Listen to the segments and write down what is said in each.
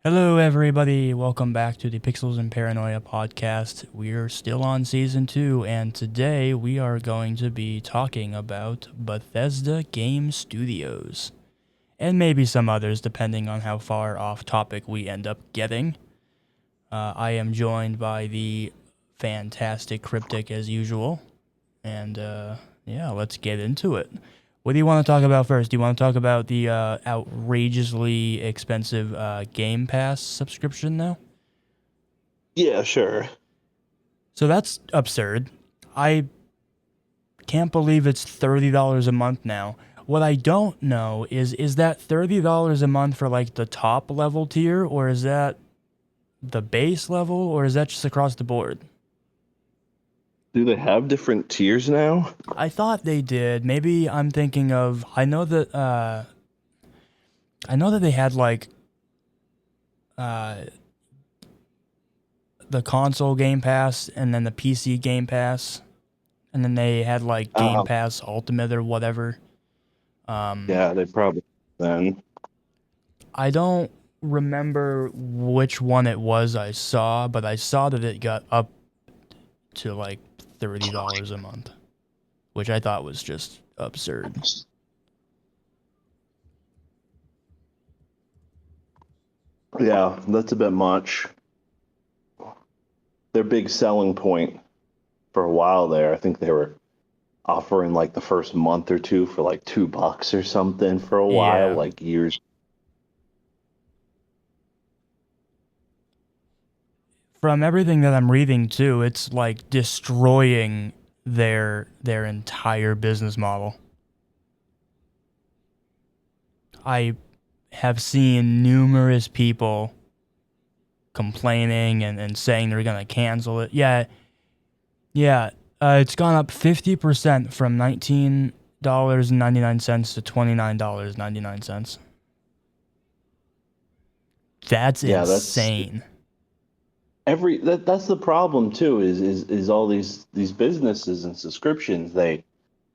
Hello, everybody. Welcome back to the Pixels and Paranoia podcast. We're still on season 2, and today we are going to be talking about Bethesda Game Studios, and maybe some others depending on how far off topic we end up getting. I am joined by the fantastic Cryptic as usual, and yeah, let's get into it. What do you want to talk about first? Do you want to talk about the outrageously expensive Game Pass subscription now? Yeah, sure. So that's absurd. I can't believe it's $30 a month now. What I don't know is that $30 a month for like the top level tier, or is that the base level, or is that just across the board? Do they have different tiers now? I thought they did. Maybe I'm thinking of. I know that they had like uh, the console Game Pass and then the PC Game Pass, and then they had like Game Um, Pass Ultimate or whatever. Um, yeah, they probably then. I don't remember which one it was I saw, but I saw that it got up to like $30 a month, which I thought was just absurd. Yeah, that's a bit much. Their big selling point for a while there, I think they were offering like the first month or two for like $2 or something for a while, Yeah, like years. from everything that I'm reading too, it's like destroying their entire business model. I have seen numerous people complaining and saying they're gonna cancel it. Yeah. It's gone up 50% from $19.99 to $29.99. That's Yeah, that's insane. that's the problem too, is all these businesses and subscriptions, they're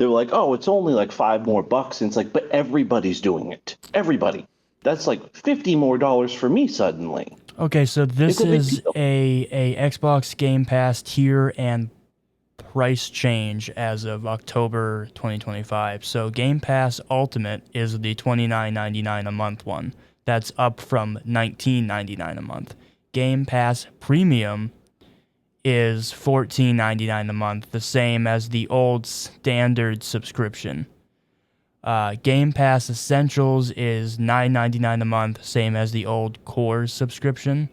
like, oh, it's only like $5 more, and it's like, but everybody's doing it. Everybody. That's like $50 more for me suddenly. Okay, so It's this a big is deal. a Xbox Game Pass tier and price change as of October 2025. So Game Pass Ultimate is the $29.99 a month one. That's up from $19.99 a month. Game Pass Premium is $14.99 a month, the same as the old standard subscription. Game Pass Essentials is $9.99 a month, same as the old core subscription.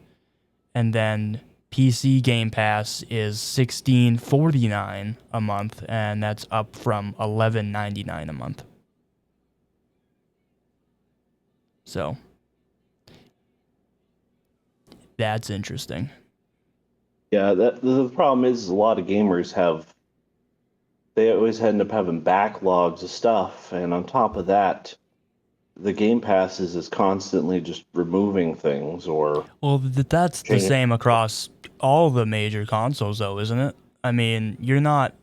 And then PC Game Pass is $16.49 a month, and that's up from $11.99 a month. So that's interesting. Yeah, that the problem is a lot of gamers they always end up having backlogs of stuff, and on top of that, the Game Passes is constantly just removing things or Well, that's the changing. same across all the major consoles, though, isn't it? I mean, you're not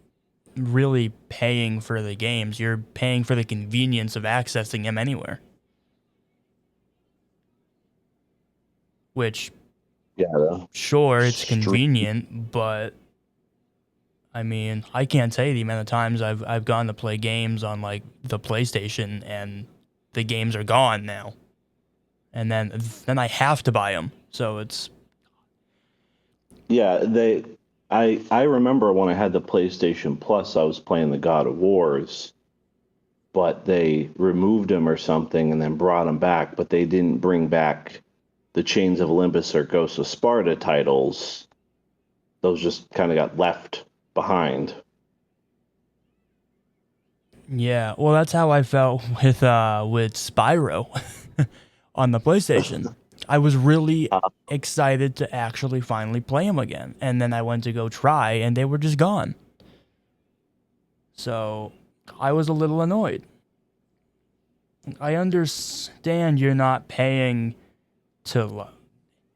really paying for the games, you're paying for the convenience of accessing them anywhere. Which, Yeah, the sure, it's stream. convenient, but I mean, I can't tell you the amount of times I've gone to play games on like the PlayStation and the games are gone now, and then I have to buy them. So it's Yeah, I remember when I had the PlayStation Plus, I was playing the God of Wars, but they removed them or something and then brought them back, but they didn't bring back the Chains of Olympus or Ghosts of Sparta titles. Those just kind of got left behind. yeah. Well, that's how I felt with Spyro on the PlayStation. I was really Uh, excited to actually finally play them again, and then I went to go try, and they were just gone. So I was a little annoyed. I understand you're not paying to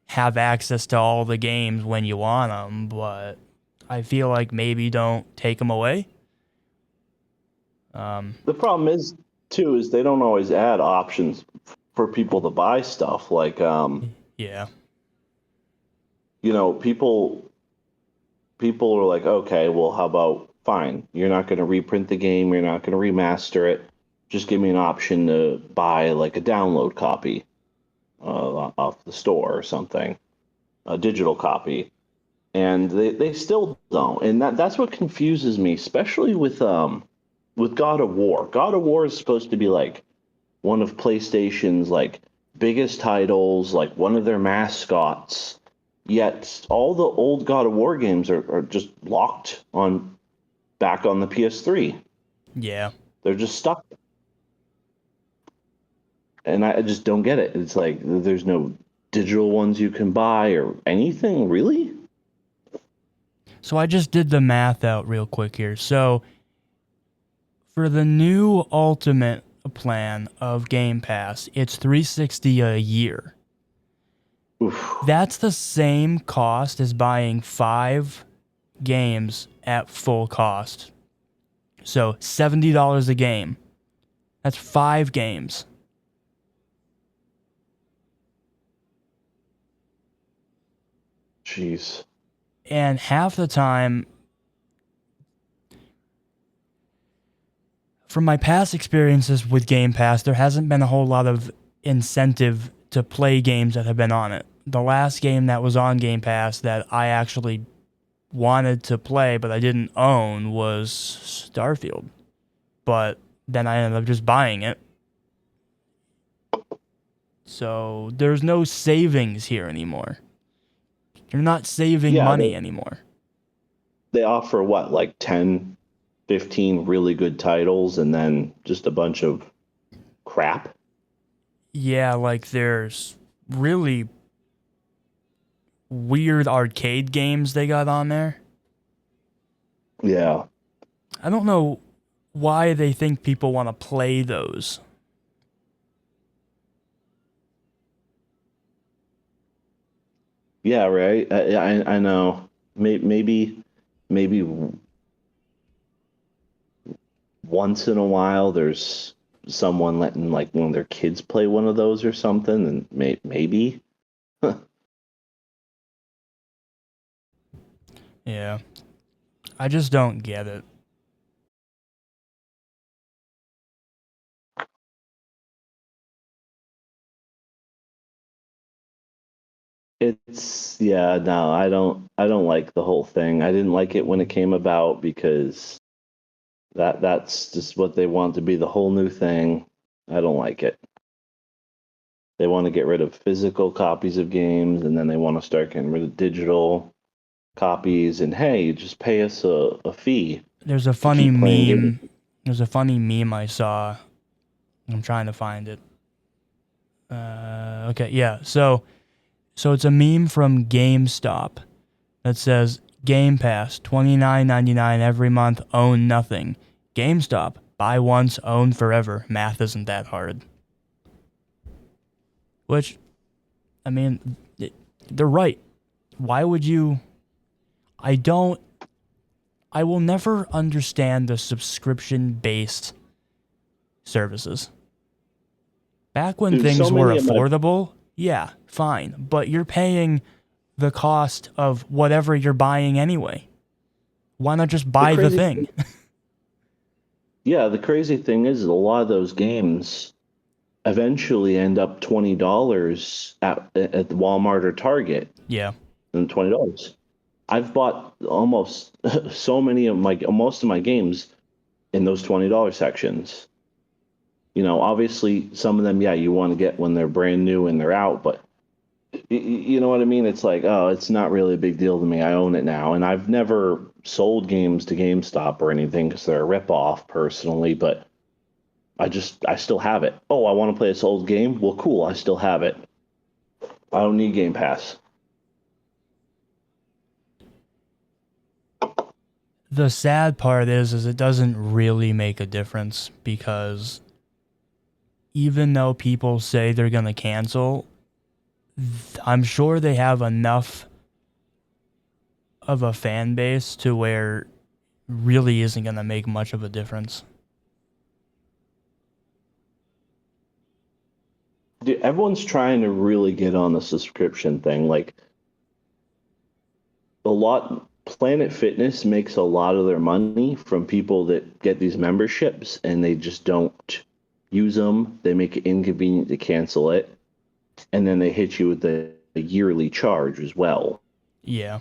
have access to all the games when you want them, but I feel like maybe don't take them away. Um, the problem is too is they don't always add options for people to buy stuff. Like Yeah. People are like, okay, well, how about fine? You're not going to reprint the game. You're not going to remaster it. Just give me an option to buy like a download copy off the store or something, a digital copy. And they still don't. And that's what confuses me, especially with God of War. God of War is supposed to be like one of PlayStation's like biggest titles, like one of their mascots. Yet all the old God of War games are just locked on back on the PS3. Yeah. They're just stuck. And I just don't get it. It's like there's no digital ones you can buy or anything, really? So I just did the math out real quick here. So for the new Ultimate plan of Game Pass, it's $360 a year. Oof. That's the same cost as buying 5 games at full cost. So $70 a game. That's 5 games. Jeez. And half the time, from my past experiences with Game Pass, there hasn't been a whole lot of incentive to play games that have been on it. The last game that was on Game Pass that I actually wanted to play but I didn't own was Starfield. But then I ended up just buying it. So there's no savings here anymore. You're not saving Yeah, money anymore. they offer what, like 10, 15 really good titles and then just a bunch of crap? Yeah, like there's really weird arcade games they got on there. Yeah. I don't know why they think people want to play those. Yeah, right. I know. Maybe once in a while there's someone letting like one of their kids play one of those or something, and maybe. Yeah. I just don't get it. It's yeah, no, I don't like the whole thing. I didn't like it when it came about because that's just what they want to be the whole new thing. I don't like it. They want to get rid of physical copies of games and then they want to start getting rid of digital copies and hey, just pay us a fee There's a to funny keep playing games. meme. There's a funny meme I saw. I'm trying to find it. Okay, yeah. So it's a meme from GameStop that says Game Pass $29.99 every month, own nothing. GameStop, buy once, own forever. Math isn't that hard. Which, I mean, they're right. Why would you? I don't. I will never understand the subscription based services. Back when Dude, so things were many of my affordable, yeah, fine. But you're paying the cost of whatever you're buying anyway. Why not just the buy the crazy thing? yeah, the crazy thing is a lot of those games eventually end up $20 at the Walmart or Target Yeah. and $20. I've bought almost so many of my most of my games in those $20 sections. Obviously some of them, yeah, you want to get when they're brand new and they're out, but you know what I mean? It's like, oh, it's not really a big deal to me. I own it now, and I've never sold games to GameStop or anything because they're a ripoff personally, but I still have it. Oh, I want to play this old game. Well, cool, I still have it. I don't need Game Pass. The sad part is it doesn't really make a difference because even though people say they're going to cancel, I'm sure they have enough of a fan base to where really isn't going to make much of a difference. dude, everyone's trying to really get on the subscription thing. Like Planet Fitness makes a lot of their money from people that get these memberships and they just don't use them. They make it inconvenient to cancel it, and then they hit you with the yearly charge as well. Yeah.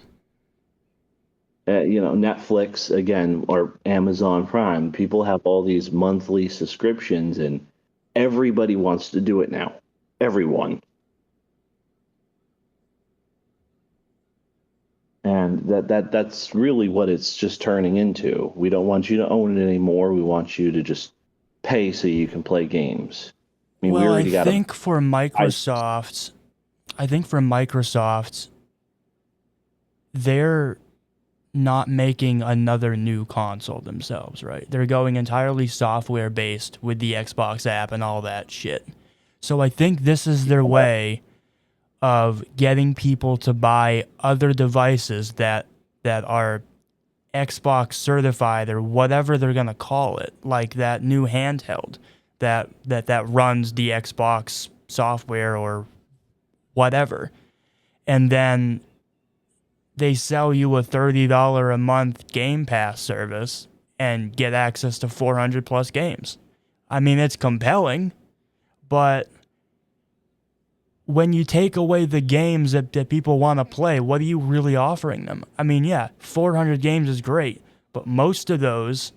Netflix again or Amazon Prime. People have all these monthly subscriptions, and everybody wants to do it now. Everyone. And that's really what it's just turning into. We don't want you to own it anymore. We want you to just pay so you can play games. I mean, we Well, I already got a. think for Microsoft, they're not making another new console themselves, right? They're going entirely software based with the Xbox app and all that shit. So I think this is their way of getting people to buy other devices that are Xbox certified or whatever they're gonna call it, like that new handheld that runs the Xbox software or whatever, and then they sell you a $30 a month Game Pass service and get access to 400 plus games. I mean, it's compelling, but when you take away the games that people want to play, what are you really offering them? I mean, yeah, 400 games is great, but most of those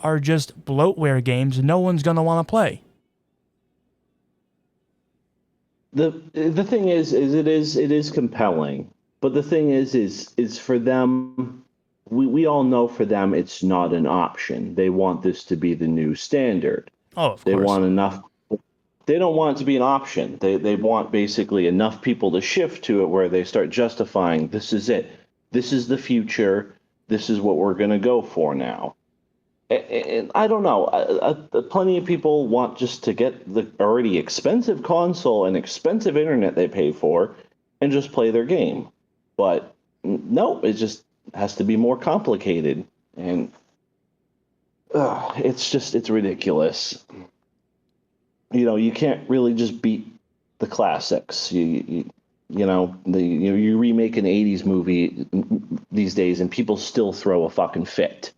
are just bloatware games no one's going to want to play. The thing is it is compelling, but the thing is for them, we all know for them it's not an option. They want this to be the new standard. Oh, of They course. want enough. They don't want it to be an option. They want basically enough people to shift to it where they start justifying this is it. This is the future. This is what we're going to go for now. And I don't know. Plenty of people want just to get the already expensive console and expensive internet they pay for and just play their game. But no, it just has to be more complicated. And it's ridiculous. You can't really just beat the classics. You remake an 80s movie these days and people still throw a fucking fit.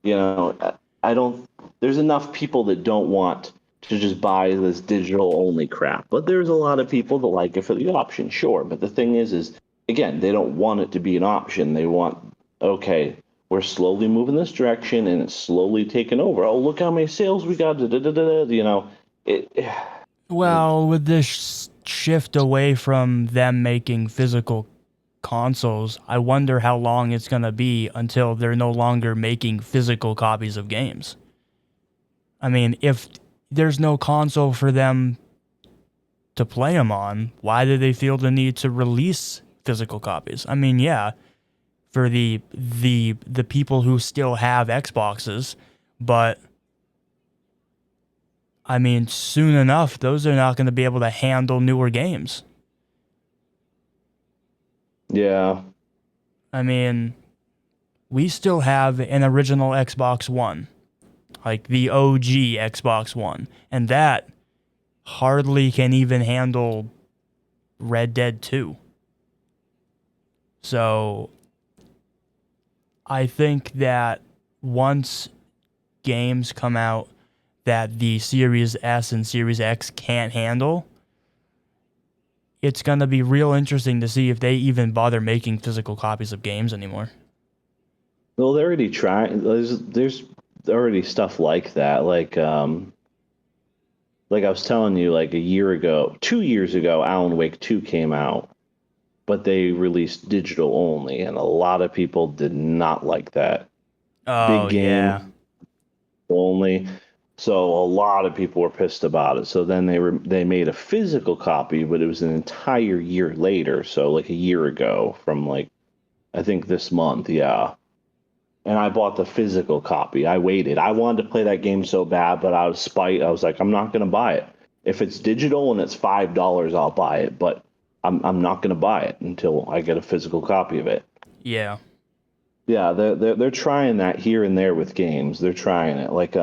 I don't. There's enough people that don't want to just buy this digital only crap, but there's a lot of people that like it for the option, sure. But the thing is again, they don't want it to be an option. They want, okay, we're slowly moving this direction and it's slowly taking over. Oh, look how many sales we got. It. Well, with this shift away from them making physical consoles, I wonder how long it's going to be until they're no longer making physical copies of games. I mean, if there's no console for them to play them on, why do they feel the need to release physical copies? I mean, yeah, for the people who still have Xboxes, but I mean, soon enough, those are not going to be able to handle newer games. Yeah. I mean, we still have an original Xbox One, like the OG Xbox One, and that hardly can even handle Red Dead 2. So I think that once games come out that the Series S and Series X can't handle, it's going to be real interesting to see if they even bother making physical copies of games anymore. Well, they're already trying. There's already stuff like that. Like I was telling you, like a year ago, 2 years ago, Alan Wake 2 came out, but they released digital only, and a lot of people did not like that. Oh, Big game yeah. only. So a lot of people were pissed about it. So then they made a physical copy, but it was an entire year later. So like a year ago from like, I think this month. Yeah. And I bought the physical copy. I waited. I wanted to play that game so bad, but out of spite, I was like, I'm not going to buy it. If it's digital and it's $5, I'll buy it, but I'm not going to buy it until I get a physical copy of it. Yeah. Yeah, they're trying that here and there with games. They're trying it. Like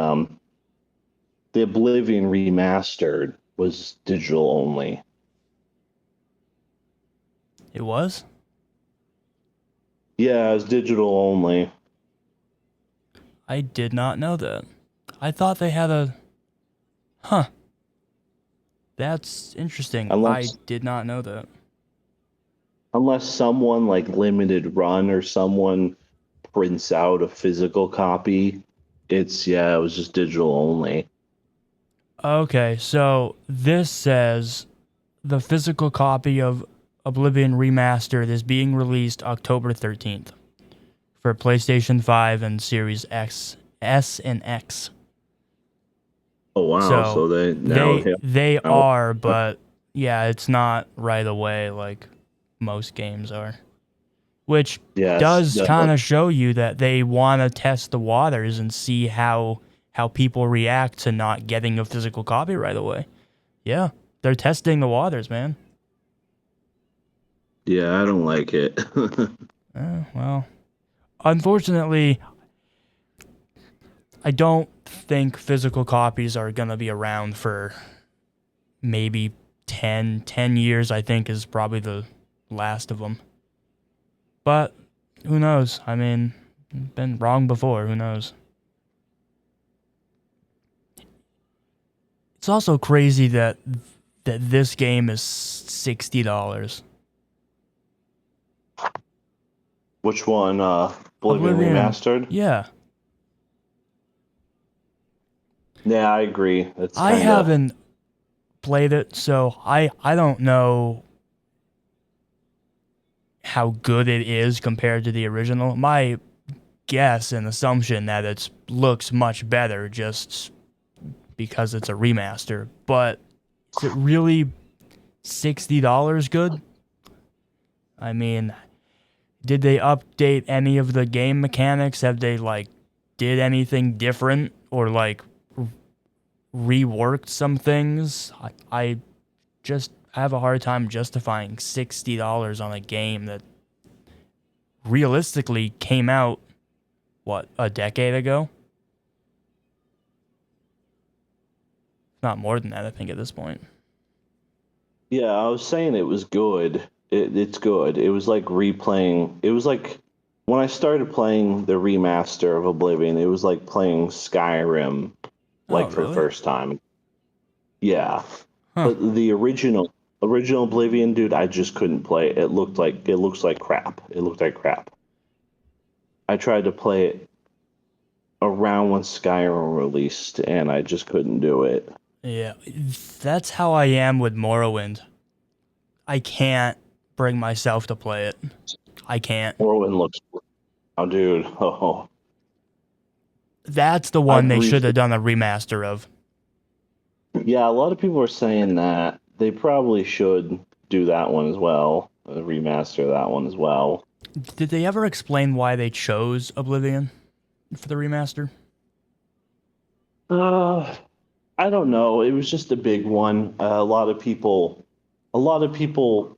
the Oblivion remastered was digital only. It was? Yeah, it was digital only. I did not know that. I thought they had a... Huh. That's interesting. I Unless did not know that. unless someone like limited run or someone prints out a physical copy, it was just digital only. Okay, so this says the physical copy of Oblivion Remastered is being released October 13th for PlayStation 5 and Series X, S, and X. Oh wow, So so they now they have they out. are, but yeah, it's not right away like most games are. Which Yes, does kind of show you that they want to test the waters and see how people react to not getting a physical copy right away. Yeah, they're testing the waters, man. yeah, I don't like it. Well, unfortunately, I don't think physical copies are going to be around for maybe 10 years, I think, is probably the last of them. But who knows? I mean, been wrong before. Who knows? It's also crazy that this game is $60. Which one? Oblivion Oblivion, Remastered? yeah. Yeah, I agree. It's I kind of haven't played it, so I don't know how good it is compared to the original. My guess and assumption that it looks much better just because it's a remaster. But is it really $60 good? I mean, did they update any of the game mechanics? Have they like did anything different or like reworked some things? I just have a hard time justifying $60 on a game that realistically came out what, a decade ago? Not more than that, I think, at this point. yeah. I was saying it was good. It's good. It was like replaying. It was like when I started playing the remaster of Oblivion. It was like playing Skyrim, Oh, like for the really? first time. Yeah, Huh. but the original Oblivion, dude, I just couldn't play it. It looks like crap. It looked like crap. I tried to play it around when Skyrim released, and I just couldn't do it. Yeah, that's how I am with Morrowind. I can't bring myself to play it. I can't. Morrowind looks, oh, dude, oh, That's the I one they should briefly, have done a remaster of. yeah, a lot of people are saying that they probably should do that one as well, remaster that one as well. Did they ever explain why they chose Oblivion for the remaster? Uh, I don't know. It was just a big one. A lot of people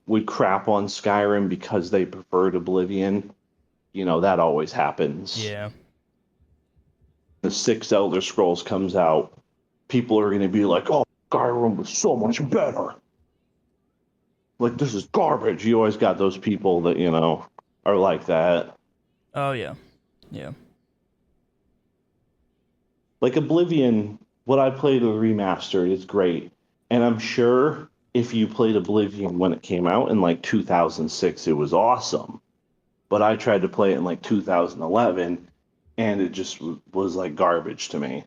would crap on Skyrim because they preferred Oblivion. You know, that always happens. Yeah. The sixth Elder Scrolls comes out, people are going to be like, "Oh, Skyrim was so much better. Like this is garbage." You always got those people that are like that. Oh, yeah. Yeah. Like Oblivion, what I played with remastered is great, and I'm sure if you played Oblivion when it came out in like 2006, it was awesome. But I tried to play it in like 2011, and it just was like garbage to me.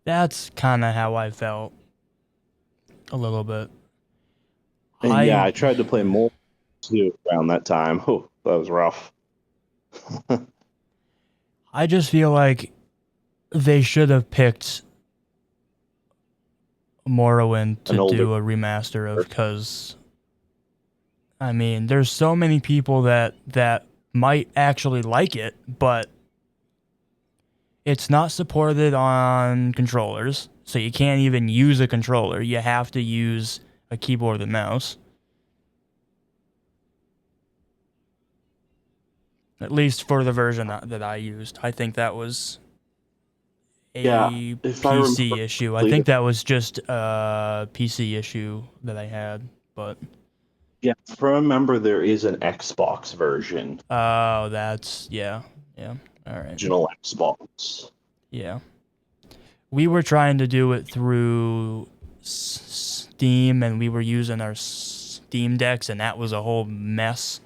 That's kind of how I felt a little bit. And yeah, I I tried to play more too around that time. Oh, that was rough. I just feel like they should have picked Morrowind An to older. do a remaster of, because I mean, there's so many people that might actually like it, but it's not supported on controllers, so you can't even use a controller. You have to use a keyboard and mouse. At least for the version that I used. I think that was Yeah, a if I PC remember issue. I correctly, think that was just a PC issue that I had, but yeah, if I remember, there is an Xbox version, oh, yeah. All right. original Xbox. Yeah. We were trying to do it through Steam, and we were using our Steam decks, and that was a whole mess.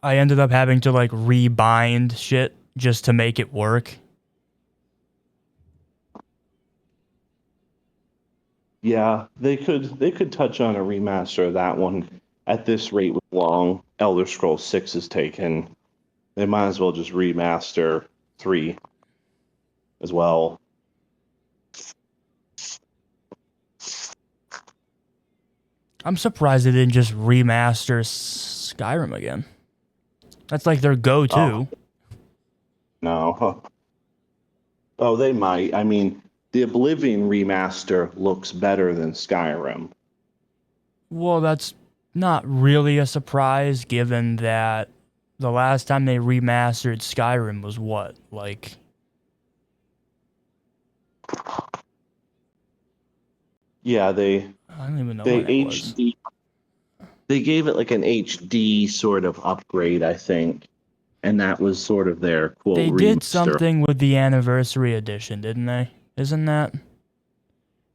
I ended up having to like rebind shit just to make it work. Yeah, they could touch on a remaster of that one at this rate with long Elder Scrolls 6 is taken. They might as well just remaster 3 as well. I'm surprised they didn't just remaster Skyrim again. That's like their Oh, go-to. no. Oh, they might. I mean, the Oblivion remaster looks better than Skyrim. Well, that's not really a surprise given that the last time they remastered Skyrim was what? Like, Yeah, they I don't even know they when that was. HD they gave it like an HD sort of upgrade, I think, and that was sort of their quote They did remaster. something with the anniversary edition, didn't they? Isn't that? I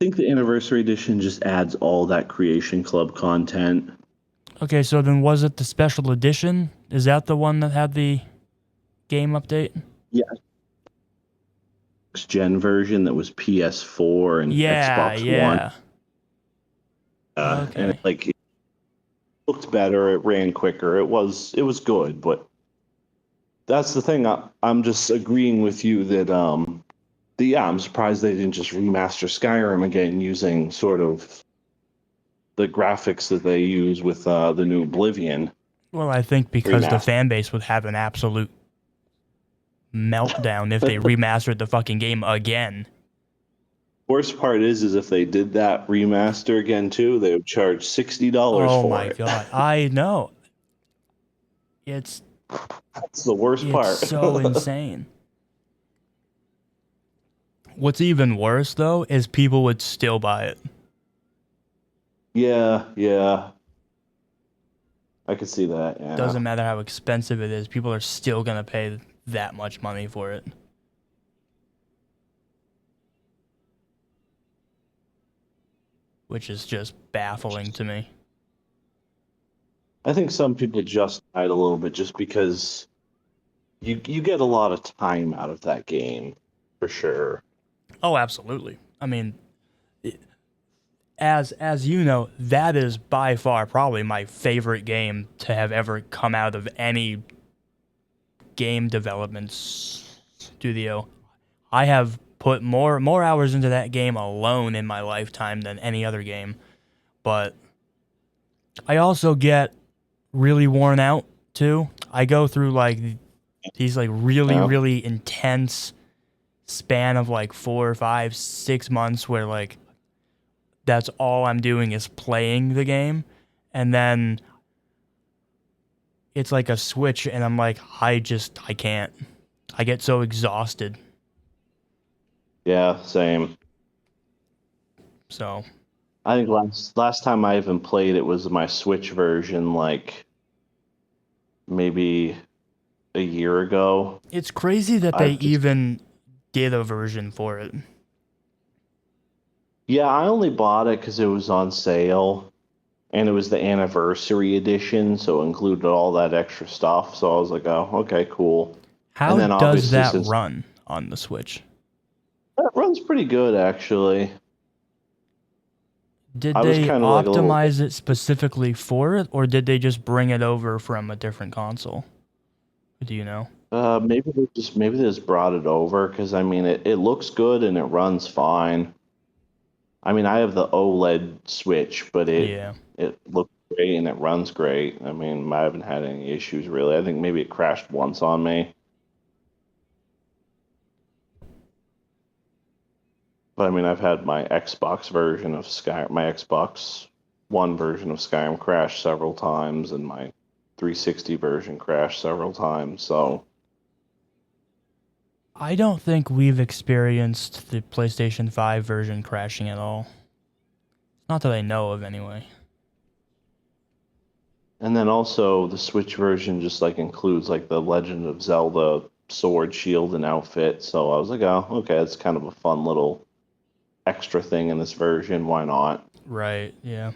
think the anniversary edition just adds all that Creation Club content. Okay, so then was it the special edition? Is that the one that had the game update? Yeah, next gen version that was PS4 and Yeah, Xbox One, yeah. and Okay. it looked better. It ran quicker. It was good, but that's the thing. I'm just agreeing with you that yeah, I'm surprised they didn't just remaster Skyrim again using sort of the graphics that they use with the new Oblivion Well, I think because the remaster. fan base would have an absolute meltdown if they remastered the fucking game again. Worst part is if they did that remaster again too, they would charge $60 Oh for my it. god. I know. It's That's the worst it's part. so insane. What's even worse though is people would still buy it. Yeah, yeah, I could see that. Yeah, Doesn't matter how expensive it is, people are still going to pay that much money for it, which is just baffling to me. I think some people justify it a little bit just because you get a lot of time out of that game for sure. Oh, absolutely. I mean, as you know, that is by far probably my favorite game to have ever come out of any game development studio. I have put more hours into that game alone in my lifetime than any other game, but I also get really worn out too. I go through like these like really Yeah, really intense span of like 4 or 5, 6 months where like that's all I'm doing is playing the game, and then it's like a switch and I'm like I can't. I get so exhausted. yeah, same. So I think last time I even played it was my Switch version, like maybe a year ago. it's crazy that they I've just even did a version for it. Yeah, I only bought it because it was on sale and it was the anniversary edition, so it included all that extra stuff. So I was like, oh, okay, cool. And How then does obviously, that since run on the Switch? that runs pretty good, actually. Did I was they kind of like a little, optimize it specifically for it, or did they just bring it over from a different console? Do you know? maybe they just brought it over because I mean, it looks good and it runs fine. I mean, I have the OLED Switch, but it Yeah. it looks great and it runs great. I mean, I haven't had any issues really. I think maybe it crashed once on me. But I mean, I've had my Xbox version of my Xbox One version of Skyrim crash several times, and my 360 version crashed several times. So I don't think we've experienced the PlayStation 5 version crashing at all. Not that I know of, anyway. And then also the Switch version just like includes like the Legend of Zelda sword, shield, and outfit. So I was like, oh, okay, it's kind of a fun little extra thing in this version. Why not? Right, yeah.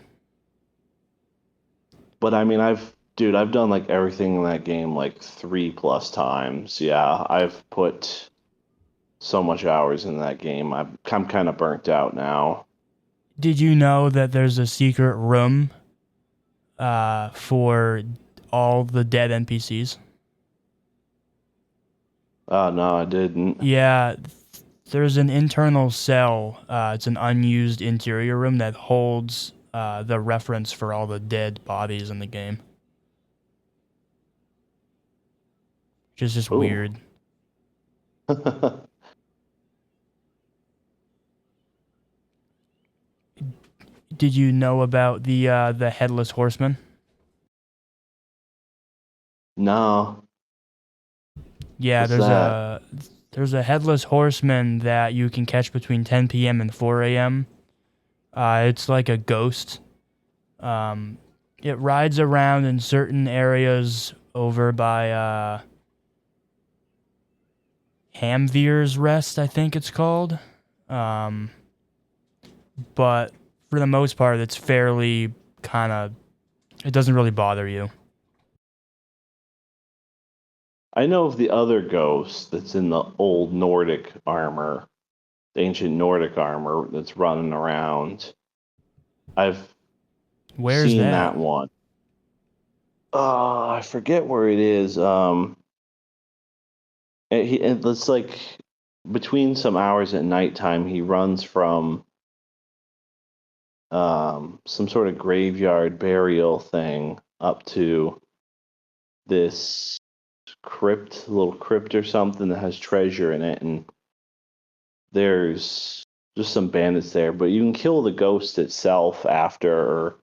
But I mean, I've done like everything in that game like 3+ times. Yeah, I've put so much hours in that game. I'm kind of burnt out now. Did you know that there's a secret room for all the dead NPCs? Oh no, I didn't. Yeah, there's an internal cell. It's an unused interior room that holds the reference for all the dead bodies in the game. Which is just Ooh. weird. Did you know about the headless horseman? No, Yeah, what's that? there's a headless horseman that you can catch between 10 p.m. and 4 a.m. It's like a ghost. Um, it rides around in certain areas over by Hamveer's Rest, I think it's called. Um, but for the most part, it's fairly kind of. It doesn't really bother you. I know of the other ghost that's in the old Nordic armor, the ancient Nordic armor that's running around. I've Where's seen that? that one. I forget where it is. It's like between some hours at nighttime, he runs from some sort of graveyard burial thing up to this little crypt or something that has treasure in it, and there's just some bandits there. But you can kill the ghost itself after, or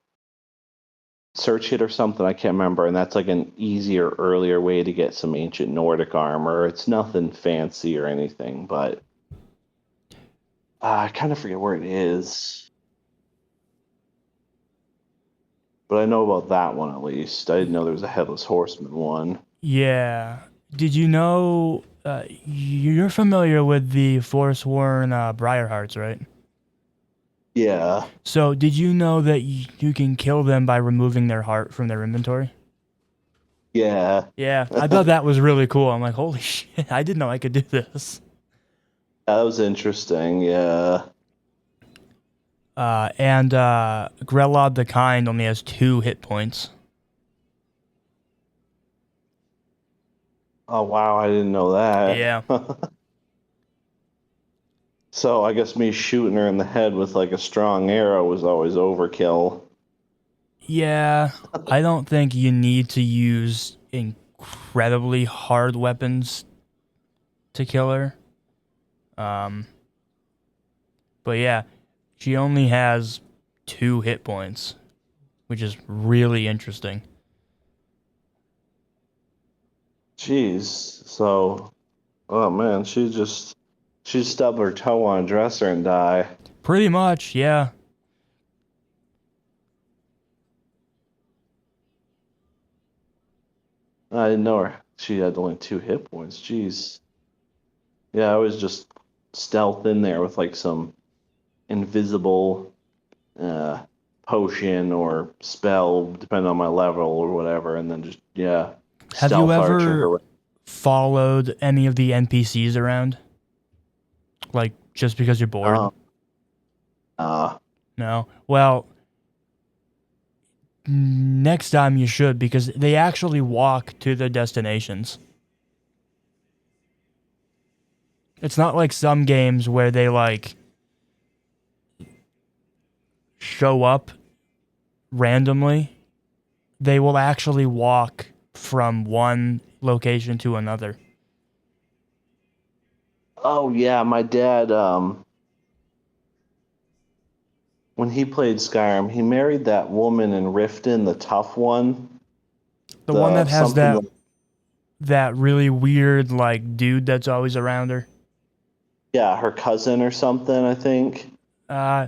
search it or something. I can't remember, and that's like an easier, earlier way to get some ancient Nordic armor. It's nothing fancy or anything, but I kind of forget where it is. But I know about that one at least. I didn't know there was a headless horseman one. Yeah. Did you know you're familiar with the Forsworn Briarhearts, right? Yeah. So, did you know that you can kill them by removing their heart from their inventory? Yeah. Yeah, I thought that was really cool. I'm like, holy shit, I didn't know I could do this. That was interesting. Yeah. And Grelod the Kind only has 2 hit points. Oh wow, I didn't know that. Yeah. So I guess me shooting her in the head with like a strong arrow was always overkill. Yeah, I don't think you need to use incredibly hard weapons to kill her. Um, but yeah, she only has 2 hit points, which is really interesting. Jeez. So, oh man, she stub her toe on a dresser and die. Pretty much, yeah. I didn't know she had only 2 hit points. Jeez. Yeah, I was just stealth in there with like some invisible uh, potion or spell, depending on my level or whatever, and then just yeah, Have you stealth archer ever her. followed any of the NPCs around? Like, just because you're bored? Uh, uh, No? Well, next time you should, because they actually walk to their destinations. It's not like some games where they, like, show up randomly. They will actually walk from one location to another. oh yeah, my dad. When he played Skyrim, he married that woman in Riften, the tough one, The one the that has something. that really weird like dude that's always around her? Yeah, her cousin or something, I think. Uh,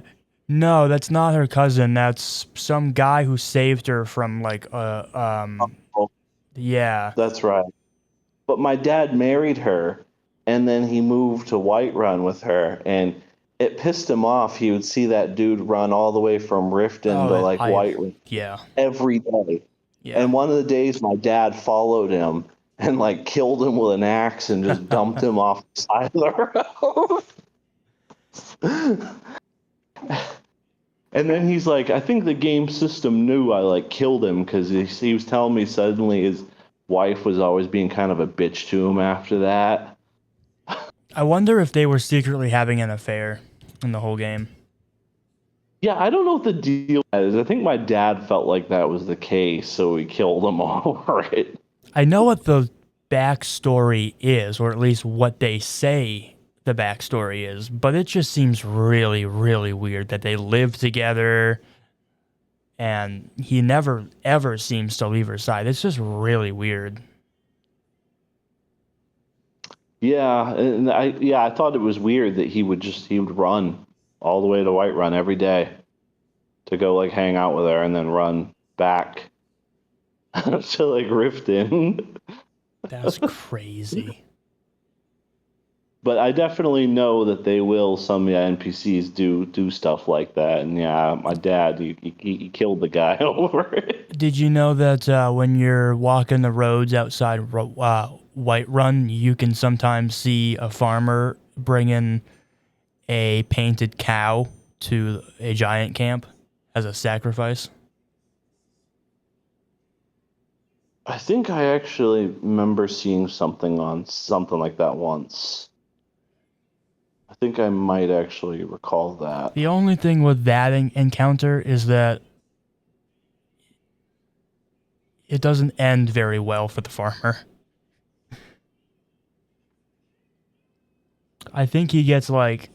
no, that's not her cousin. That's some guy who saved her from like Oh, yeah. that's right. But my dad married her, and then he moved to Whiterun with her, and it pissed him off. He would see that dude run all the way from Riften Oh, to like I Whiterun yeah. every day. Yeah. And one of the days, my dad followed him and like killed him with an axe and just dumped him off the side of the road. And then he's like, I think the game system knew I like killed him because he was telling me suddenly his wife was always being kind of a bitch to him after that. I wonder if they were secretly having an affair in the whole game. Yeah, I don't know what the deal is. I think my dad felt like that was the case, so he killed him all right. I know what the backstory is, or at least what they say the backstory is, but it just seems really, really weird that they live together and he never ever seems to leave her side. It's just really weird. Yeah, and I thought it was weird that he would run all the way to Whiterun every day to go like hang out with her and then run back to like Riften. That's crazy. But I definitely know that they will. Some NPCs do stuff like that, and yeah, my dad he killed the guy over it. Did you know that when you're walking the roads outside Whiterun, you can sometimes see a farmer bringing a painted cow to a giant camp as a sacrifice? I think I actually remember seeing something on something like that once. I think I might actually recall that. The only thing with that encounter is that it doesn't end very well for the farmer. I think he gets like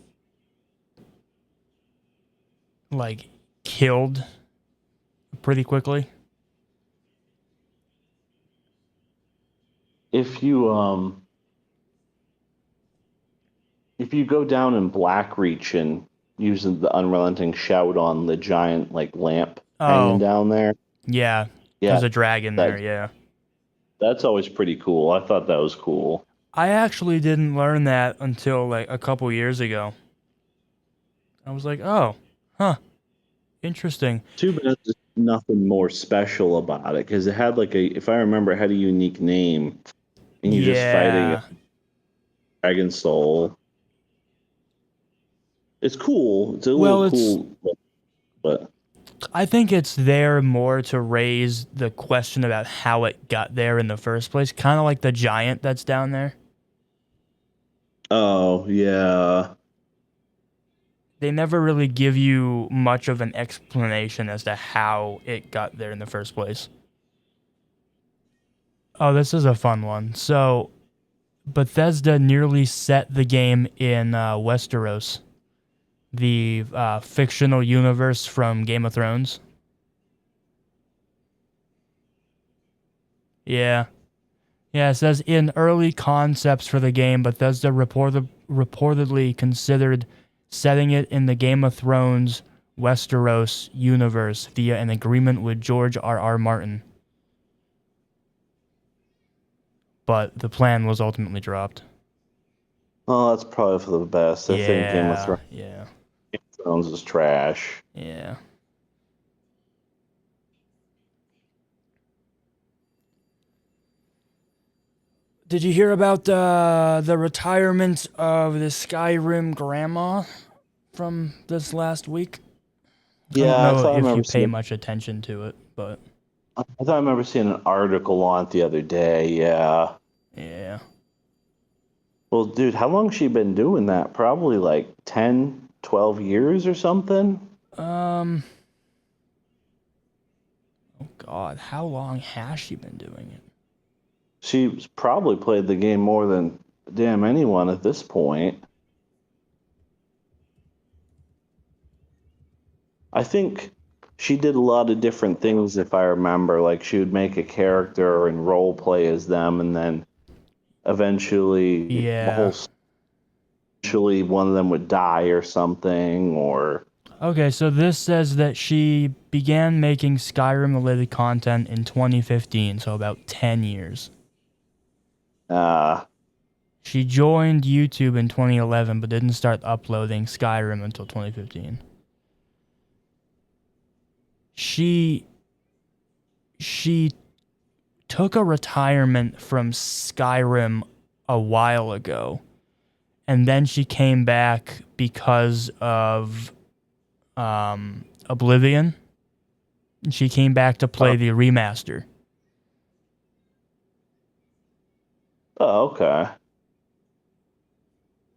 killed pretty quickly. If you um if you go down in Blackreach and using the unrelenting shout on the giant like lamp hanging Oh, down there, yeah. yeah, There's a dragon there, that yeah. that's always pretty cool. I thought that was cool. I actually didn't learn that until like a couple years ago. I was like, "Oh, huh, interesting." Too bad there's nothing more special about it because it had like if I remember, it had a unique name, and you're just fighting a Yeah. dragon soul. It's cool. It's a Well, little it's cool, but I think it's there more to raise the question about how it got there in the first place, kind of like the giant that's down there. oh yeah, They never really give you much of an explanation as to how it got there in the first place. Oh, this is a fun one. So, Bethesda nearly set the game in Westeros, the fictional universe from Game of Thrones. Yeah. Yeah, it says in early concepts for the game, Bethesda reportedly considered setting it in the Game of Thrones Westeros universe via an agreement with George R. R. Martin. But the plan was ultimately dropped. oh that's probably for the best. I think Yeah, yeah, Game of Thrones is trash. yeah. Did you hear about the retirement of the Skyrim grandma from this last week? I don't Yeah, know if you pay much attention to it, but I thought I remember seeing an article on it the other day. Yeah. yeah. Well, dude, how long she been doing that? Probably like 10, 12 years or something. Um, oh God, how long has she been doing it? She's probably played the game more than damn anyone at this point. I think she did a lot of different things, if I remember. Like she would make a character and role play as them, and then eventually Yeah. eventually one of them would die or something, or Okay, so this says that she began making Skyrim-related content in 2015, so about 10 years. uh She joined YouTube in 2011, but didn't start uploading Skyrim until 2015. She took a retirement from Skyrim a while ago, and then she came back because of Oblivion. She came back to play the remaster. oh, okay.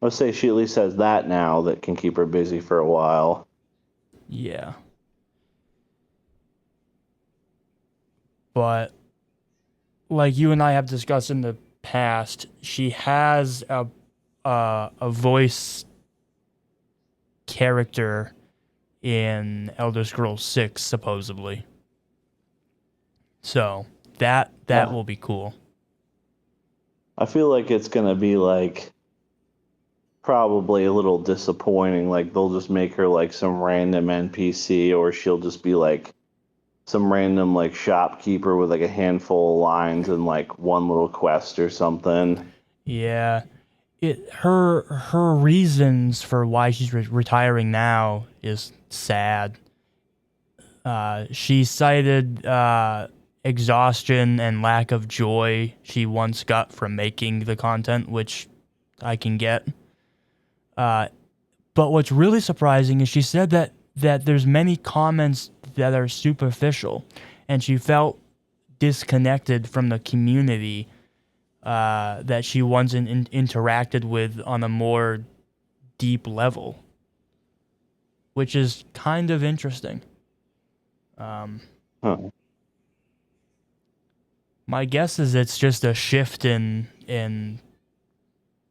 Let's say she at least has that now that can keep her busy for a while. Yeah. But like you and I have discussed in the past, she has a voice character in Elder Scrolls 6 supposedly. So, that Yeah. will be cool. I feel like it's gonna be like probably a little disappointing. Like they'll just make her like some random NPC, or she'll just be like some random like shopkeeper with like a handful of lines and like one little quest or something. Yeah. Her reasons for why she's retiring now is sad. She cited exhaustion and lack of joy she once got from making the content, which I can get. But what's really surprising is she said that there's many comments that are superficial, and she felt disconnected from the community that she once interacted with on a more deep level, which is kind of interesting. Huh. My guess is it's just a shift in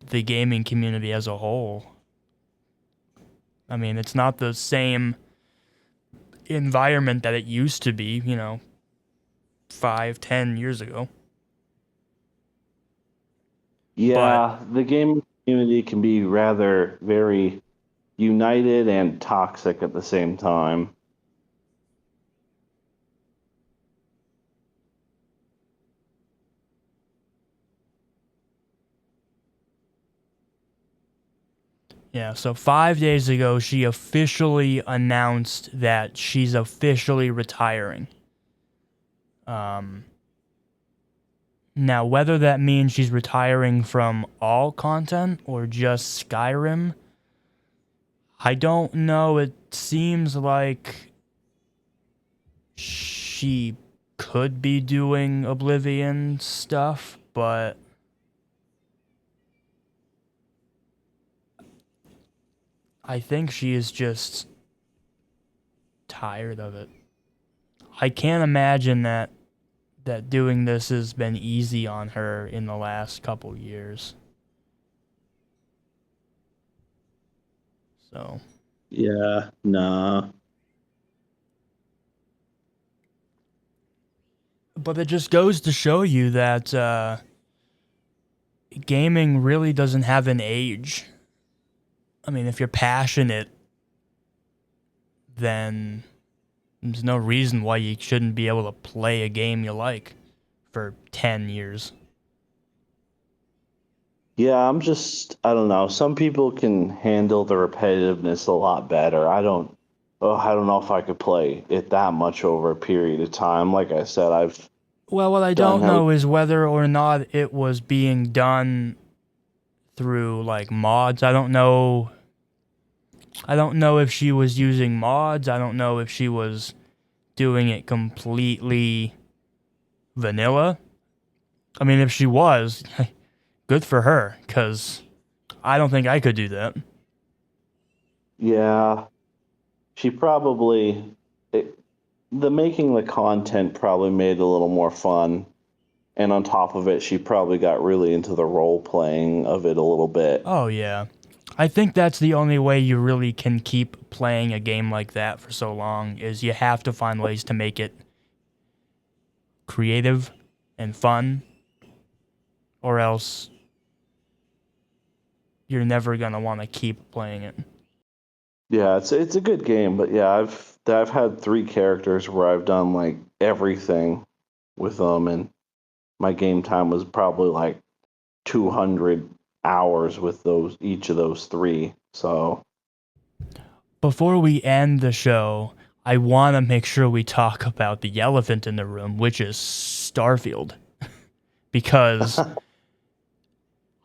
the gaming community as a whole. I mean, it's not the same environment that it used to be, 5, 10 years ago. But Yeah, the gaming community can be rather very united and toxic at the same time. yeah, so 5 days ago, she officially announced that she's officially retiring. Um, Now, whether that means she's retiring from all content or just Skyrim, I don't know. It seems like she could be doing Oblivion stuff, but I think she is just tired of it. I can't imagine that doing this has been easy on her in the last couple years. So, Yeah, nah. but it just goes to show you that gaming really doesn't have an age. I mean, if you're passionate, then there's no reason why you shouldn't be able to play a game you like for 10 years. Yeah, I don't know. Some people can handle the repetitiveness a lot better. I don't know if I could play it that much over a period of time. Like I said, I've Well, what I done don't know is whether or not it was being done through like mods. I don't know. I don't know if she was using mods. I don't know if she was doing it completely vanilla. I mean, if she was, good for her, because I don't think I could do that. yeah, she probably it, the making the content probably made it a little more fun. And on top of it, she probably got really into the role playing of it a little bit. Oh, yeah. I think that's the only way you really can keep playing a game like that for so long is you have to find ways to make it creative and fun, or else you're never gonna want to keep playing it. Yeah, it's a good game, but yeah, I've had 3 characters where I've done like everything with them, and my game time was probably like 200 hours with each of those 3. So Before we end the show, I want to make sure we talk about the elephant in the room, which is Starfield, because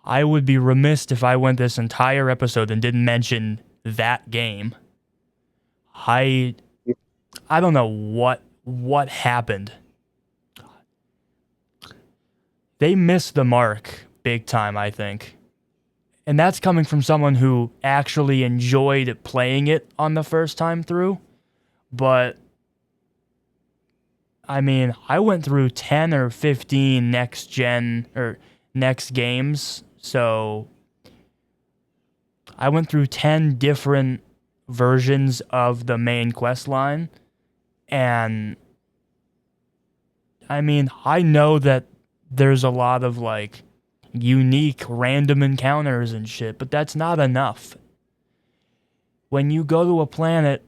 I would be remiss if I went this entire episode and didn't mention that game. I don't know what happened. They missed the mark big time, I think. And that's coming from someone who actually enjoyed playing it on the first time through. But I mean, I went through 10 or 15 next games. So I went through 10 different versions of the main quest line. And I mean, I know that there's a lot of like unique random encounters and shit, but that's not enough. When you go to a planet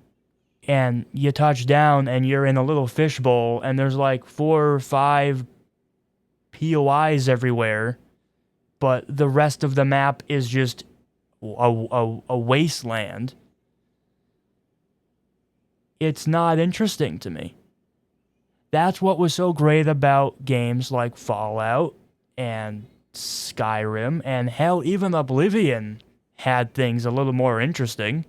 and you touch down and you're in a little fishbowl and there's like 4 or 5 POIs everywhere, but the rest of the map is just a wasteland, it's not interesting to me. That's what was so great about games like Fallout and Skyrim, and hell, even Oblivion had things a little more interesting.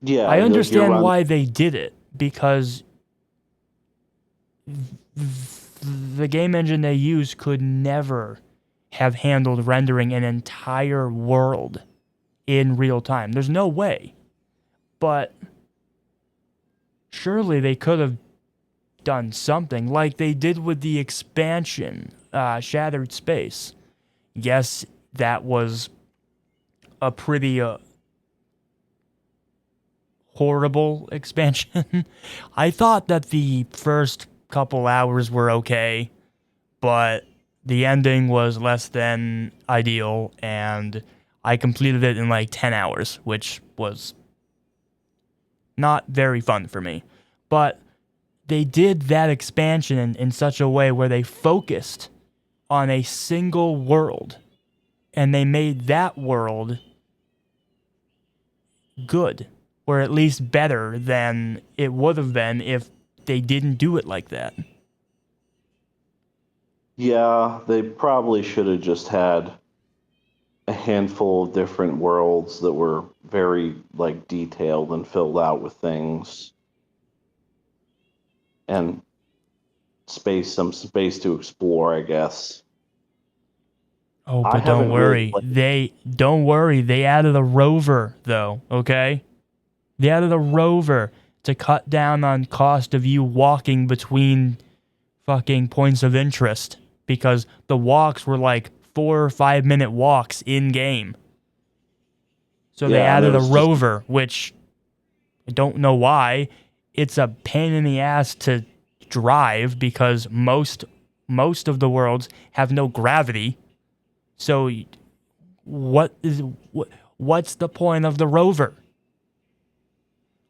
yeah, I you're understand right. why they did it, because the game engine they used could never have handled rendering an entire world in real time. There's no way. But surely they could have done something like they did with the expansion, Shattered Space. Yes, that was a pretty horrible expansion. I thought that the first couple hours were okay, but the ending was less than ideal, and I completed it in like 10 hours, which was not very fun for me. But they did that expansion in such a way where they focused on a single world, and they made that world good, or at least better than it would have been if they didn't do it like that. Yeah, they probably should have just had a handful of different worlds that were very like detailed and filled out with things, and some space to explore, I guess. Oh, I but don't haven't really worry. played. They added a rover though, okay? They added a rover to cut down on cost of you walking between fucking points of interest, because the walks were like 4 or 5 minute walks in game. So they Yeah, and it added a was just rover, which I don't know why. It's a pain in the ass to drive because most of the worlds have no gravity. So what's the point of the rover?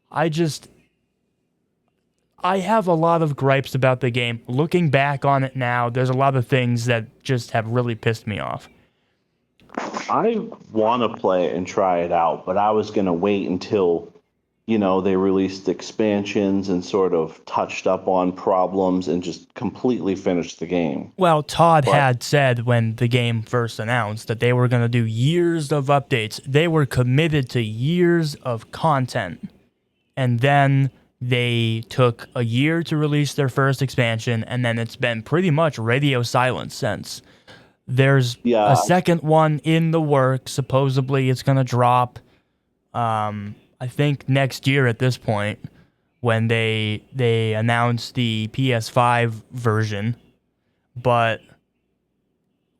I have a lot of gripes about the game. Looking back on it now, there's a lot of things that just have really pissed me off. I want to play it and try it out, but I was gonna wait until they released expansions and sort of touched up on problems and just completely finished the game. Well, Todd But had said when the game first announced that they were going to do years of updates. They were committed to years of content. And then they took a year to release their first expansion, and then it's been pretty much radio silence since. There's a yeah, second one in the works. Supposedly it's going to drop, I think, next year at this point, when they announce the PS5 version. But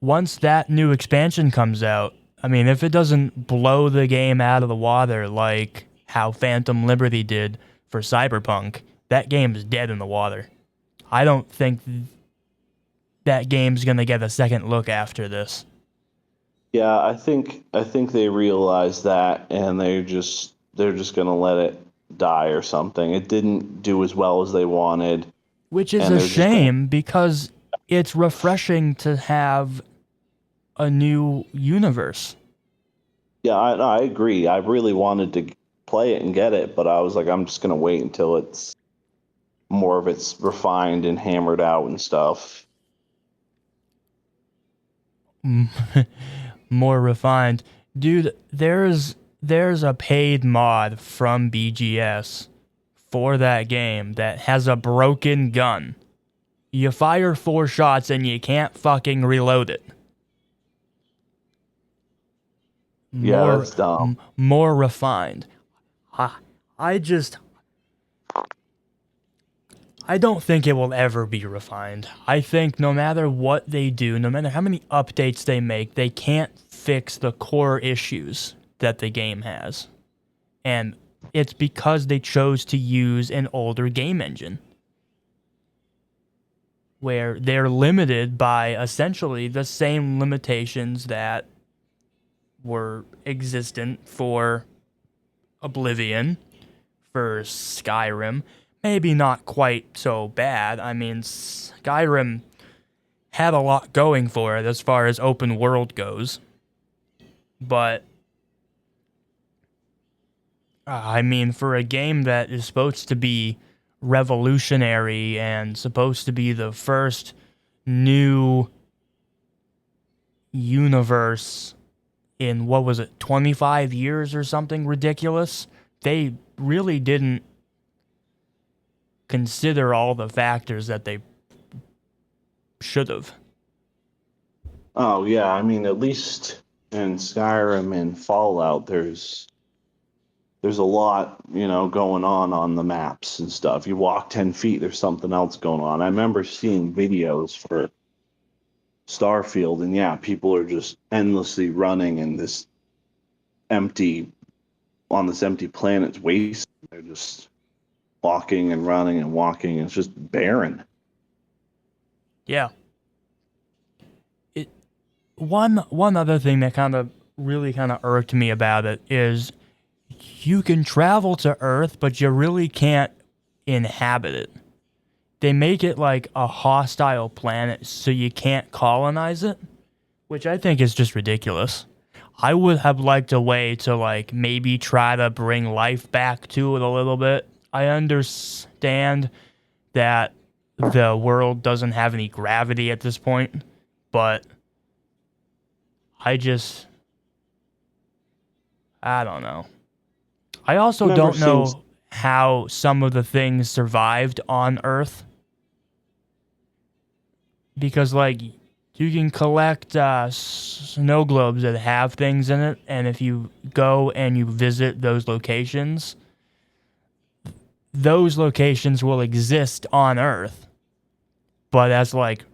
once that new expansion comes out, I mean, if it doesn't blow the game out of the water like how Phantom Liberty did for Cyberpunk, that game is dead in the water. I don't think that game's going to get a second look after this. Yeah, I think they realized that, and they're just gonna let it die or something. It didn't do as well as they wanted, Which is and a they're just gonna. shame because it's refreshing to have a new universe. Yeah, I agree. I really wanted to play it and get it, but I was like, I'm just gonna wait until it's more of it's refined and hammered out and stuff. More refined. Dude, there's a paid mod from BGS for that game that has a broken gun. You fire 4 shots and you can't fucking reload it. Yeah, More that's dumb. more refined. I, I just I don't think it will ever be refined. I think no matter what they do, no matter how many updates they make, they can't fix the core issues that the game has. And it's because they chose to use an older game engine where they're limited by essentially the same limitations that were existent for Oblivion, for Skyrim. Maybe not quite so bad. I mean, Skyrim had a lot going for it as far as open world goes. But, I mean, for a game that is supposed to be revolutionary and supposed to be the first new universe in what was it, 25 years or something ridiculous, they really didn't consider all the factors that they should have. Oh yeah, I mean, at least in Skyrim and Fallout, there's a lot, going on the maps and stuff. You walk 10 feet, there's something else going on. I remember seeing videos for Starfield, and yeah, people are just endlessly running in empty, this empty planet's waste. They're just walking and running and walking. It's just barren. Yeah. It one other thing that kind of irked me about it is you can travel to Earth, but you really can't inhabit it. They make it like a hostile planet so you can't colonize it, which I think is just ridiculous. I would have liked a way to like maybe try to bring life back to it a little bit. I understand that the world doesn't have any gravity at this point, but I just I don't know. I also Never don't seen. know how some of the things survived on Earth because like you can collect snow globes that have things in it, and if you go and you visit those locations will exist on Earth, but as like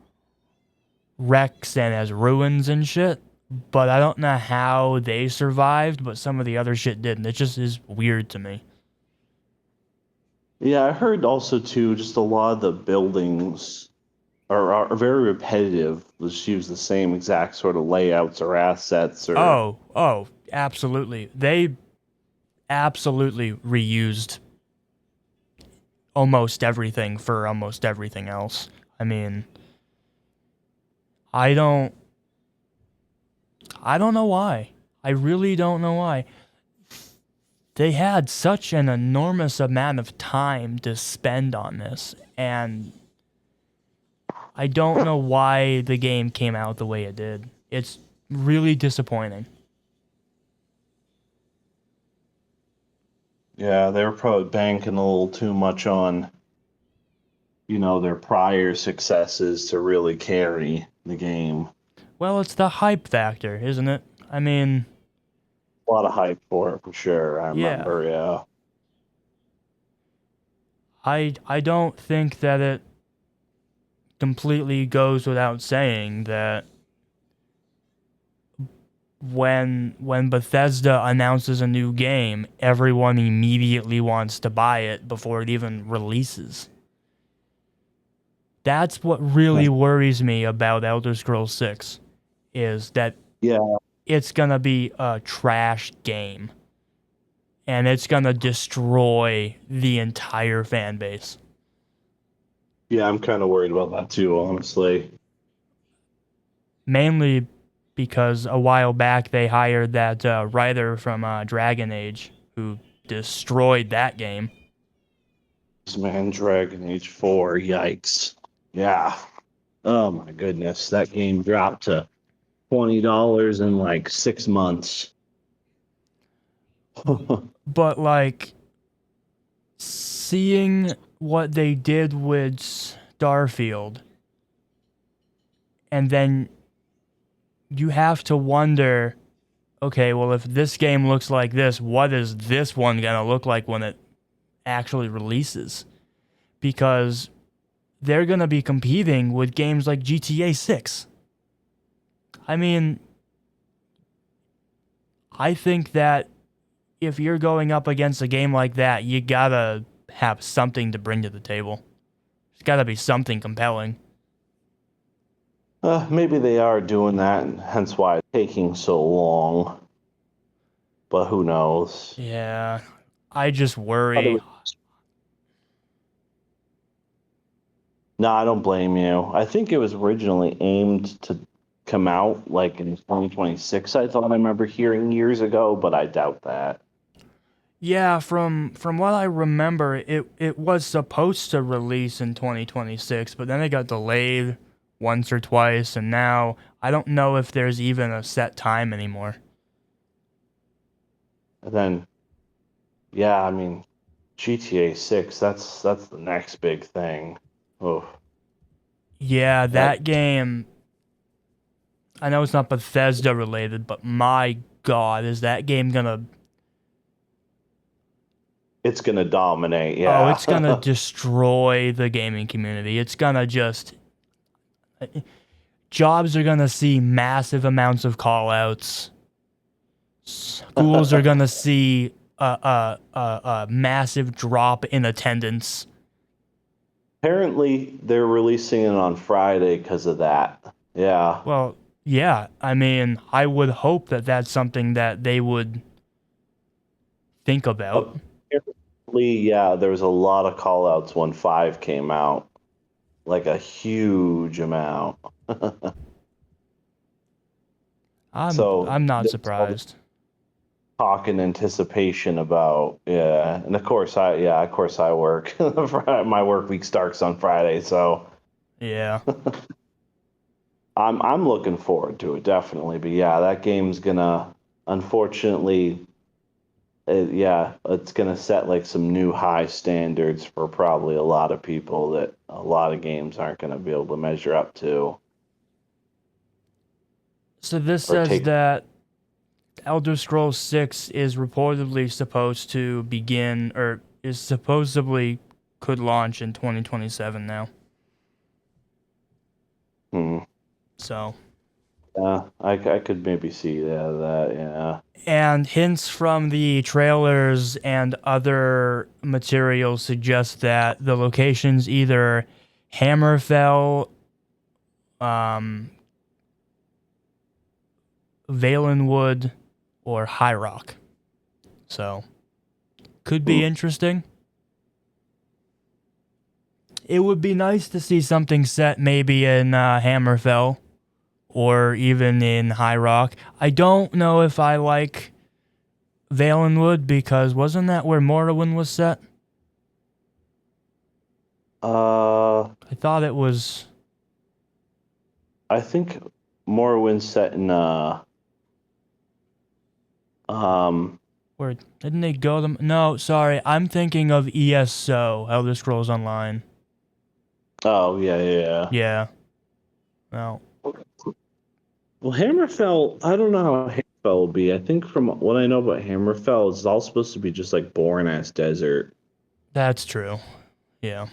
wrecks and as ruins and shit. But I don't know how they survived, but some of the other shit didn't. It just is weird to me. Yeah, I heard also too, just a lot of the buildings are very repetitive. Let's use the same exact sort of layouts or assets or. Oh, absolutely. They absolutely reused almost everything for almost everything else. I mean, I don't I don't know why. I really don't know why. They had such an enormous amount of time to spend on this, and I don't know why the game came out the way it did. It's really disappointing. Yeah, they were probably banking a little too much on, their prior successes to really carry the game. Well, it's the hype factor, isn't it? I mean, A lot of hype for it for sure. I yeah. remember, yeah. I don't think that it completely goes without saying that when Bethesda announces a new game, everyone immediately wants to buy it before it even releases. That's what really worries me about Elder Scrolls 6 is that Yeah, it's going to be a trash game. And it's going to destroy the entire fan base. Yeah, I'm kind of worried about that too, honestly. Mainly because a while back they hired that writer from Dragon Age who destroyed that game. Man, Dragon Age 4, yikes. Yeah. Oh my goodness, that game dropped to $20 in like 6 months. But like seeing what they did with Starfield, and then you have to wonder, okay, well, if this game looks like this, what is this one gonna look like when it actually releases? Because they're gonna be competing with games like GTA 6. I mean, I think that if you're going up against a game like that, you gotta have something to bring to the table. There's gotta be something compelling. Maybe they are doing that, and hence why it's taking so long. But who knows? Yeah, I just But it worry. was- No, I don't blame you. I think it was originally aimed to come out like in 2026. I thought I remember hearing years ago, but I doubt that. Yeah, from what I remember, it was supposed to release in 2026, but then it got delayed once or twice, and now I don't know if there's even a set time anymore. And then, yeah, I mean, GTA 6. That's the next big thing. Oh, Yeah, that that game, I know it's not Bethesda related, but my God, is that game gonna... it's gonna dominate. Oh, Yeah. it's gonna destroy the gaming community. It's gonna just... Jobs are gonna see massive amounts of call-outs. Schools are gonna see a massive drop in attendance. Apparently, they're releasing it on Friday because of that. Yeah. Well, yeah, I mean, I would hope that that's something that they would think about. Apparently, yeah, there was a lot of call outs when 5 came out. Like a huge amount. So I'm not there's all this surprised. talk and anticipation about, yeah. And of course I work. My work week starts on Friday, so Yeah. I'm looking forward to it definitely. But yeah, that game's gonna unfortunately it's gonna set like some new high standards for probably a lot of people that a lot of games aren't gonna be able to measure up to So this or says take. that Elder Scrolls 6 is reportedly supposed to begin, or is supposedly could launch in 2027 now. Hmm. So, Yeah, I could maybe see that, yeah. and hints from the trailers and other materials suggest that the location's either Hammerfell, um, Valenwood, or High Rock. So, could be Hmm. interesting. It would be nice to see something set maybe in Hammerfell or even in High Rock. I don't know if I like Valenwood because wasn't that where Morrowind was set? Uh, I thought it was. I think Morrowind's set in um Where didn't they go them? No, sorry, I'm thinking of ESO, Elder Scrolls Online. oh yeah. Yeah. No. Well, Hammerfell, I don't know how Hammerfell will be. I think from what I know about Hammerfell, it's all supposed to be just like boring ass desert. That's true. Yeah.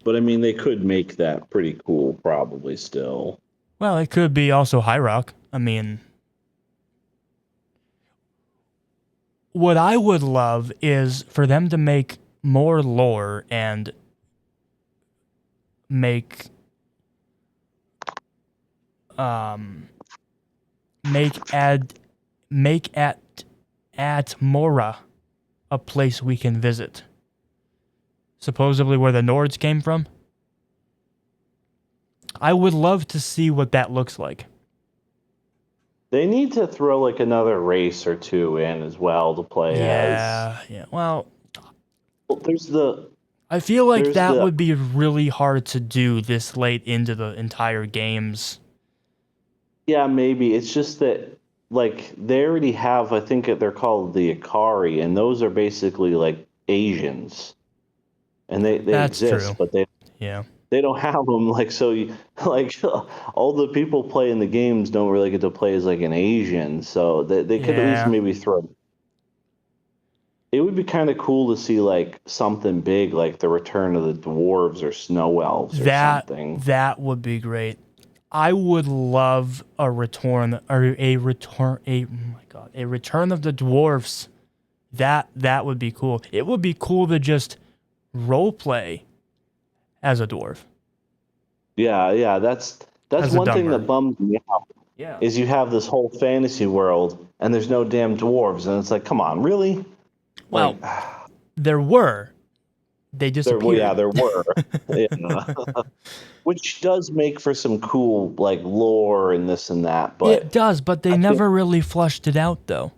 But I mean, they could make that pretty cool, probably still. Well, it could be also High Rock. I mean, what I would love is for them to make more lore and make make at Mora a place we can visit. Supposedly where the Nords came from. I would love to see what that looks like. They need to throw like another race or two in as well to play as. Yeah. Well, There's the I feel like there's that the would be really hard to do this late into the entire games. Yeah, maybe. It's just that, like, they already have, I think they're called the Ikari, and those are basically like Asians. And they That's exist, true. but Yeah. they don't have them. Like, so, like, all the people playing the games don't really get to play as, like, an Asian. So they could at least Yeah. maybe throw. It would be kind of cool to see, like, something big, like the return of the dwarves or snow elves or something. That would be great. I would love a return of the dwarfs. That would be cool. It would be cool to just role play as a dwarf. Yeah, that's As a one thing dumber. that bums me out. Yeah. Is you have this whole fantasy world and there's no damn dwarves, and it's like, come on, really? Like, Well, there were. They yeah, disappeared. there were. Yeah. Which does make for some cool, like, lore and this and that, It but does, but they I think, never really flushed it out, though.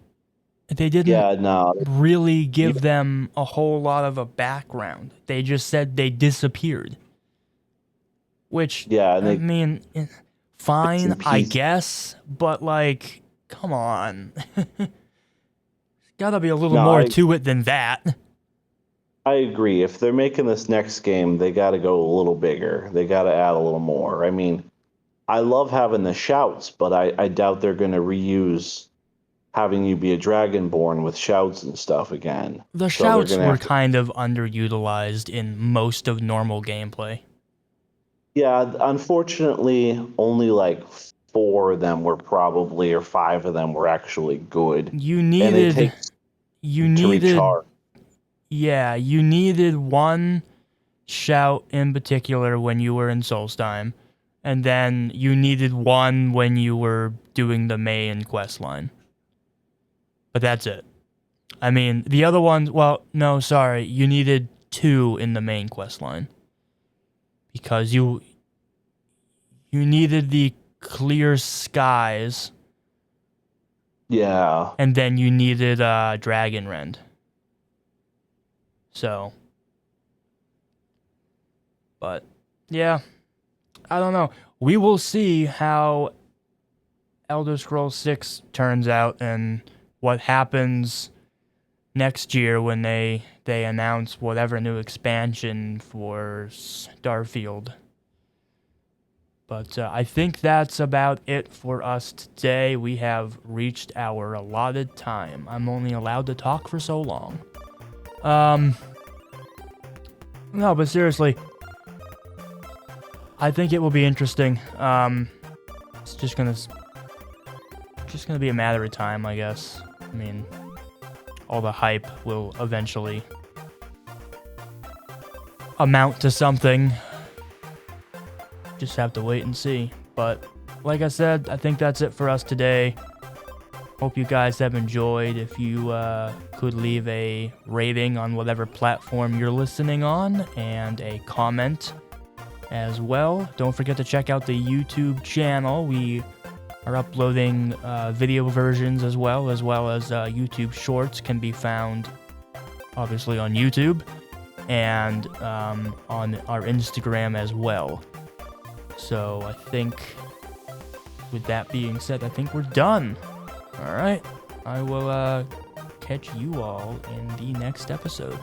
They didn't yeah, no, really you, give them a whole lot of a background. They just said they disappeared. Which, yeah, and I they mean, bits fine, and I pieces. guess, but like, come on. Gotta be a little No, more to it than that. I agree. If they're making this next game, they got to go a little bigger. They got to add a little more. I mean, I love having the shouts, but I doubt they're going to reuse having you be a dragonborn with shouts and stuff again. The So they're shouts going to were have to. kind of underutilized in most of normal gameplay. Yeah, unfortunately, only like four of them were probably, or five of them were actually good. You And they needed, take you to needed, recharge. yeah, you needed one shout in particular when you were in Solstheim, and then you needed one when you were doing the main quest line. But that's it. I mean, the other ones, well, no, sorry, you needed two in the main quest line. Because you needed the clear skies, Yeah. and then you needed Dragon Rend. So, but yeah, I don't know. We will see how Elder Scrolls 6 turns out and what happens next year when they announce whatever new expansion for Starfield. But I think that's about it for us today. We have reached our allotted time. I'm only allowed to talk for so long. No, but seriously, I think it will be interesting. It's just gonna be a matter of time, I guess. I mean, all the hype will eventually amount to something. Just have to wait and see. But like I said, I think that's it for us today. Hope you guys have enjoyed. If you could leave a rating on whatever platform you're listening on and a comment as well. Don't forget to check out the YouTube channel. We are uploading video versions as well as YouTube Shorts can be found obviously on YouTube and on our Instagram as well. So I think with that being said, I think we're done. All right. I will catch you all in the next episode.